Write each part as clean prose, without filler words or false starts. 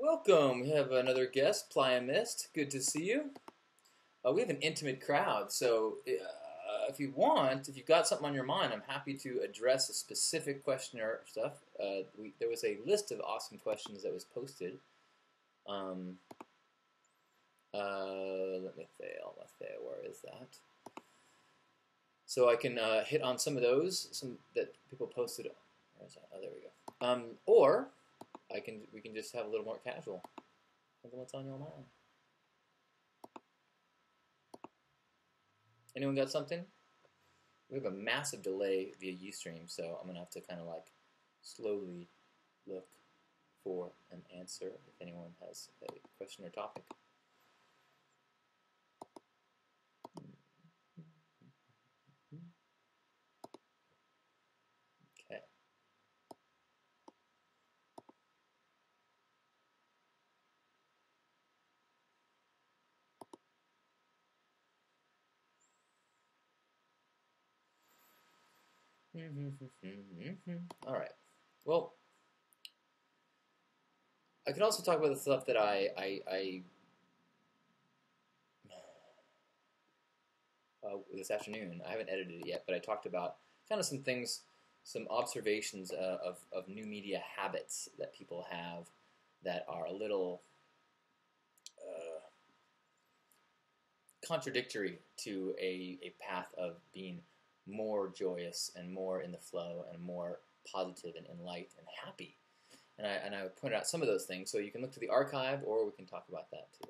Welcome. We have another guest, Playa Mist. Good to see you. We have an intimate crowd, so if you want, if you've got something on your mind, I'm happy to address a specific question or stuff. There was a list of awesome questions that was posted. Let me fail. Where is that? So I can hit on some of those, some that people posted. Where's that? Oh, there we go. Or we can just have a little more casual. What's on your mind? Anyone got something? We have a massive delay via Ustream, so I'm gonna have to kind of like slowly look for an answer if anyone has a question or topic. Okay. All right. Well, I could also talk about the stuff that I this afternoon. I haven't edited it yet, but I talked about kind of some things, some observations of new media habits that people have that are a little contradictory to a path of being more joyous and more in the flow and more positive and in light and happy. And I pointed out some of those things, so you can look to the archive, or we can talk about that too.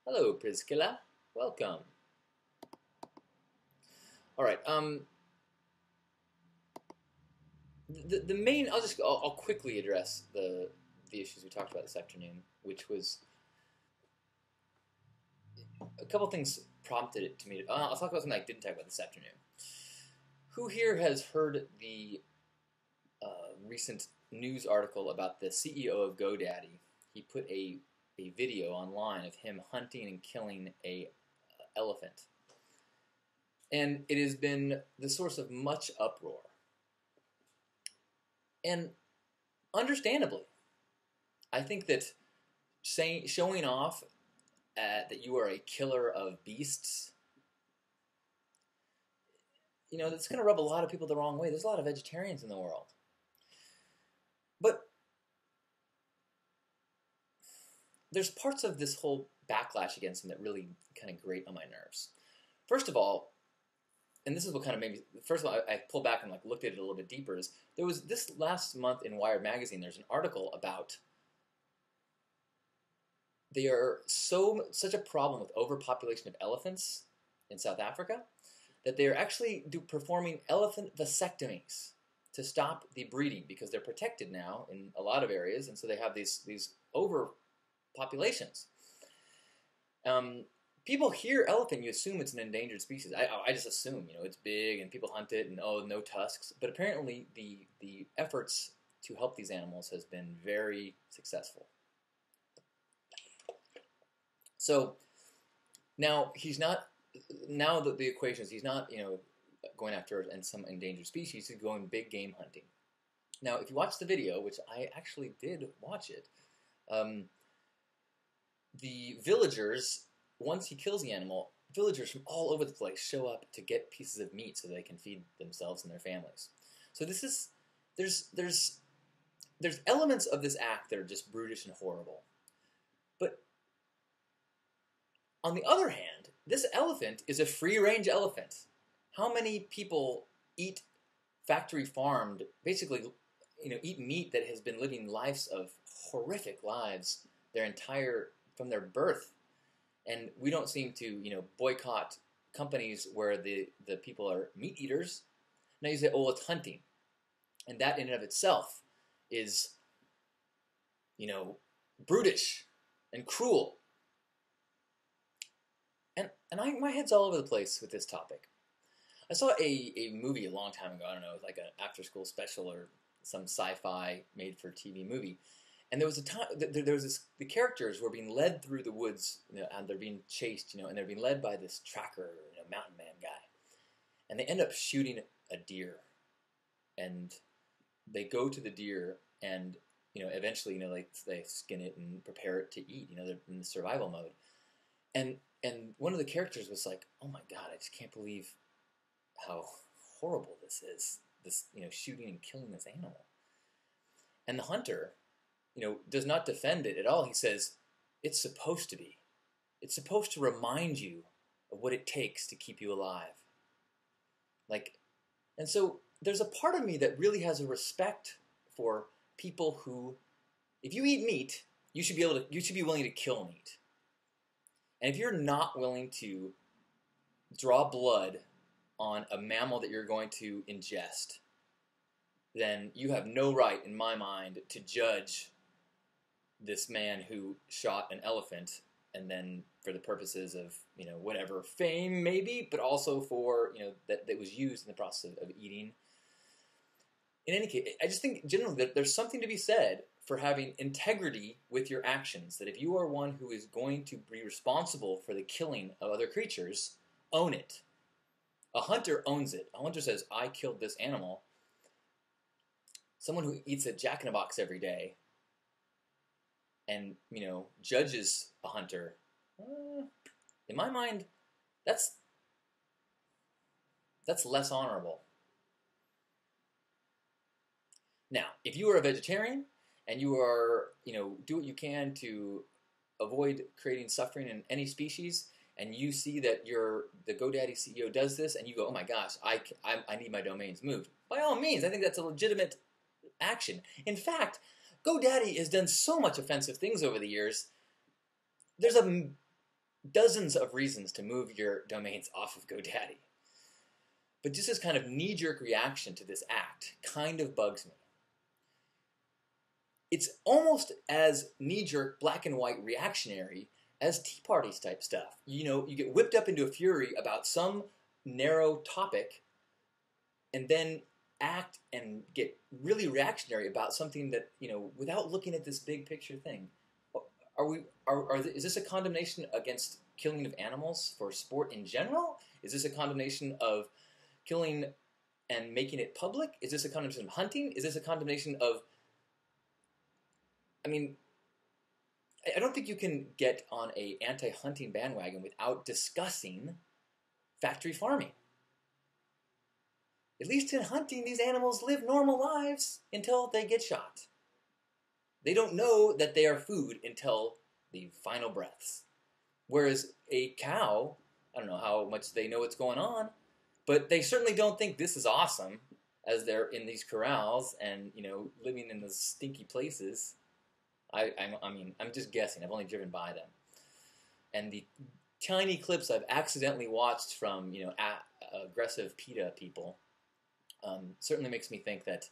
Hello, Priscilla. Welcome. All right. The main I'll quickly address the issues we talked about this afternoon, which was a couple things prompted it to me. I'll talk about something I didn't talk about this afternoon. Who here has heard the recent news article about the CEO of GoDaddy? He put a video online of him hunting and killing a elephant. And it has been the source of much uproar. And understandably, I think that showing off that you are a killer of beasts, you know, that's going to rub a lot of people the wrong way. There's a lot of vegetarians in the world. But there's parts of this whole backlash against him that really kind of grate on my nerves. First of all, and this is what kind of made me, first of all, I pulled back and like looked at it a little bit deeper, is there was this last month in Wired magazine, there's an article about they are such a problem with overpopulation of elephants in South Africa that they are actually performing elephant vasectomies to stop the breeding because they're protected now in a lot of areas, and so they have these overpopulations. People hear elephant, you assume it's an endangered species. I just assume, you know, it's big and people hunt it and oh, no tusks. But apparently the efforts to help these animals has been very successful. So now the equation is he's not, you know, going after some endangered species, he's going big game hunting. Now, if you watch the video, which I actually did watch it, the villagers, once he kills the animal, villagers from all over the place show up to get pieces of meat so they can feed themselves and their families. So this is, there's elements of this act that are just brutish and horrible. But on the other hand, this elephant is a free-range elephant. How many people eat factory farmed, basically, you know, eat meat that has been living lives of horrific lives from their birth? And we don't seem to, you know, boycott companies where the people are meat eaters. Now you say, oh, it's hunting. And that in and of itself is, you know, brutish and cruel. And my head's all over the place with this topic. I saw a movie a long time ago, I don't know, like an after-school special or some sci-fi made-for-TV movie. And there was a time, the characters were being led through the woods, you know, and they're being chased, you know, and they're being led by this tracker, you know, mountain man guy. And they end up shooting a deer. And they go to the deer, and eventually, they skin it and prepare it to eat. They're in the survival mode. And one of the characters was like, "Oh my God, I just can't believe how horrible this is. This, shooting and killing this animal." And the hunter, does not defend it at all. He says, "It's supposed to be. It's supposed to remind you of what it takes to keep you alive." And so there's a part of me that really has a respect for people who, if you eat meat, you should be willing to kill meat. And if you're not willing to draw blood on a mammal that you're going to ingest, then you have no right, in my mind, to judge this man who shot an elephant, and then for the purposes of, whatever, fame maybe, but also for, that was used in the process of eating. In any case, I just think generally that there's something to be said for having integrity with your actions, that if you are one who is going to be responsible for the killing of other creatures, own it. A hunter owns it. A hunter says, "I killed this animal." Someone who eats at Jack in the Box every day and, judges a hunter, in my mind, that's less honorable. Now, if you are a vegetarian and you are, do what you can to avoid creating suffering in any species, and you see that the GoDaddy CEO does this, and you go, "Oh my gosh, I need my domains moved," by all means, I think that's a legitimate action. In fact, GoDaddy has done so much offensive things over the years. There's dozens of reasons to move your domains off of GoDaddy. But just this kind of knee-jerk reaction to this act kind of bugs me. It's almost as knee-jerk, black and white reactionary as Tea Parties type stuff. You get whipped up into a fury about some narrow topic and then act and get really reactionary about something that, without looking at this big picture thing. Is this a condemnation against killing of animals for sport in general? Is this a condemnation of killing and making it public? Is this a condemnation of hunting? Is this a condemnation of... I don't think you can get on a anti-hunting bandwagon without discussing factory farming. At least in hunting, these animals live normal lives until they get shot. They don't know that they are food until the final breaths. Whereas a cow, I don't know how much they know what's going on, but they certainly don't think this is awesome as they're in these corrals and, living in those stinky places. I'm just guessing. I've only driven by them. And the tiny clips I've accidentally watched from, aggressive PETA people certainly makes me think that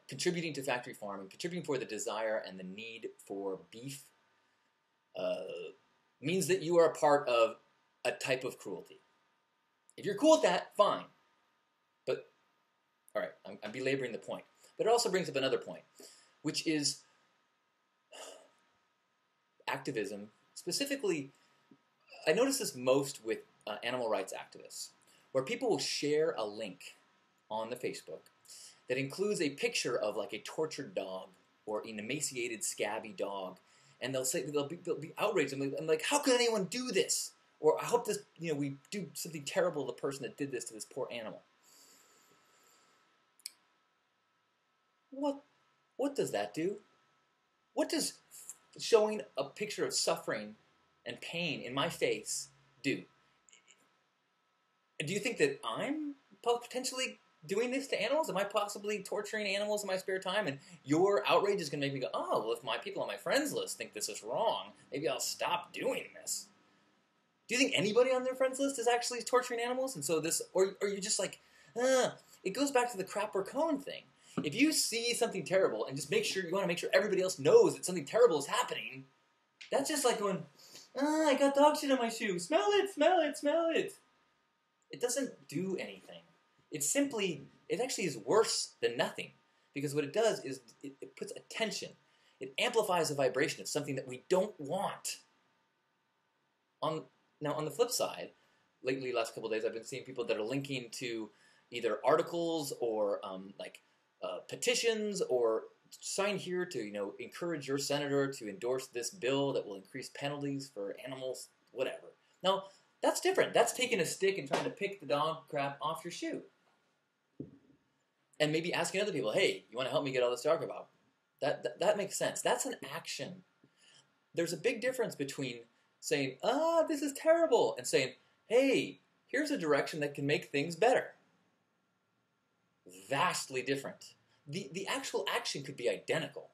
contributing to factory farming, contributing for the desire and the need for beef means that you are a part of a type of cruelty. If you're cool with that, fine. But, all right, I'm belaboring the point. But it also brings up another point, which is activism. Specifically, I notice this most with animal rights activists, where people will share a link on the Facebook that includes a picture of like a tortured dog or an emaciated, scabby dog, and they'll be outraged. I'm like, how could anyone do this? Or I hope this, we do something terrible to the person that did this to this poor animal. What does that do? What does showing a picture of suffering and pain in my face do? Do you think that I'm potentially doing this to animals? Am I possibly torturing animals in my spare time? And your outrage is going to make me go, oh, well, if my people on my friends list think this is wrong, maybe I'll stop doing this. Do you think anybody on their friends list is actually torturing animals? And so or you're just like, it goes back to the crap or cone thing. If you see something terrible and just you want to make sure everybody else knows that something terrible is happening, that's just like going, I got dog shit on my shoe. Smell it, smell it, smell it. It doesn't do anything. It actually is worse than nothing. Because what it does is it puts attention. It amplifies the vibration of something that we don't want. Now, on the flip side, lately, last couple of days, I've been seeing people that are linking to either articles or petitions or sign here to, you know, encourage your senator to endorse this bill that will increase penalties for animals, whatever. Now, that's different. That's taking a stick and trying to pick the dog crap off your shoe. And maybe asking other people, hey, you want to help me get all this dog crap out? That makes sense. That's an action. There's a big difference between saying, this is terrible, and saying, hey, here's a direction that can make things better. Vastly different. The actual action could be identical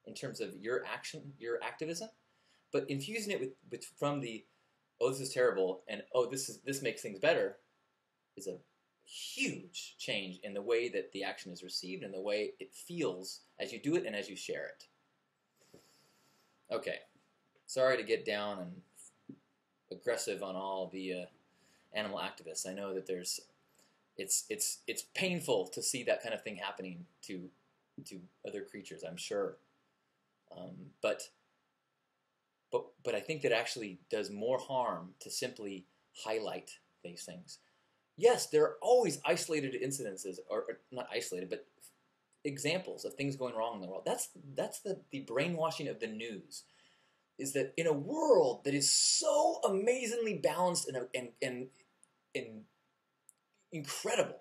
in terms of your action, your activism, but infusing it with from the, oh, this is terrible, and oh, this makes things better, is a huge change in the way that the action is received and the way it feels as you do it and as you share it. Okay, sorry to get down and aggressive on all the animal activists. I know that it's painful to see that kind of thing happening to other creatures, I'm sure. But I think that actually does more harm to simply highlight these things. Yes, there are always isolated incidences, or not isolated, but examples of things going wrong in the world. That's the brainwashing of the news, is that in a world that is so amazingly balanced and incredible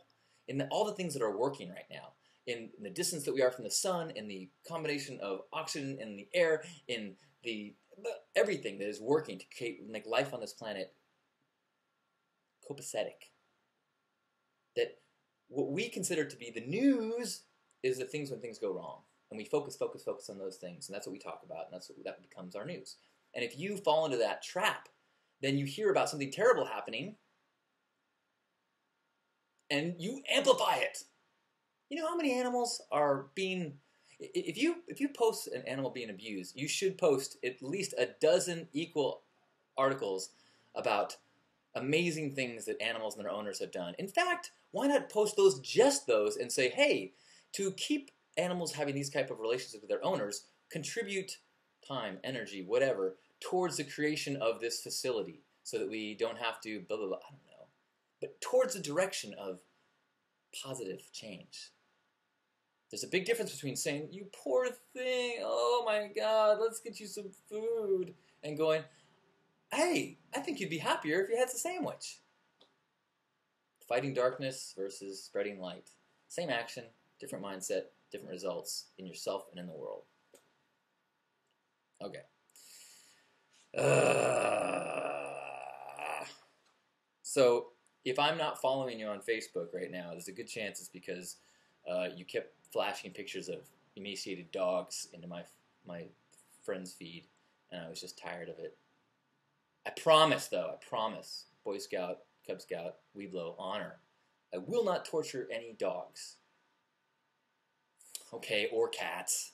in all the things that are working right now, in the distance that we are from the sun, in the combination of oxygen in the air, in the everything that is working to make life on this planet copacetic, that what we consider to be the news is the things when things go wrong. And we focus on those things. And that's what we talk about. And that becomes our news. And if you fall into that trap, then you hear about something terrible happening and you amplify it. You know how many animals are being... If you post an animal being abused, you should post at least a dozen equal articles about amazing things that animals and their owners have done. In fact, why not post just those and say, hey, to keep animals having these type of relationships with their owners, contribute time, energy, whatever, towards the creation of this facility so that we don't have to blah, blah, blah, I don't know. But towards the direction of positive change. There's a big difference between saying, you poor thing, oh my God, let's get you some food, and going, hey, I think you'd be happier if you had a sandwich. Fighting darkness versus spreading light. Same action, different mindset, different results in yourself and in the world. Okay. So, if I'm not following you on Facebook right now, there's a good chance it's because you kept flashing pictures of emaciated dogs into my friend's feed, and I was just tired of it. I promise, though, Boy Scout, Cub Scout, Weeblo, honor, I will not torture any dogs. Okay, or cats.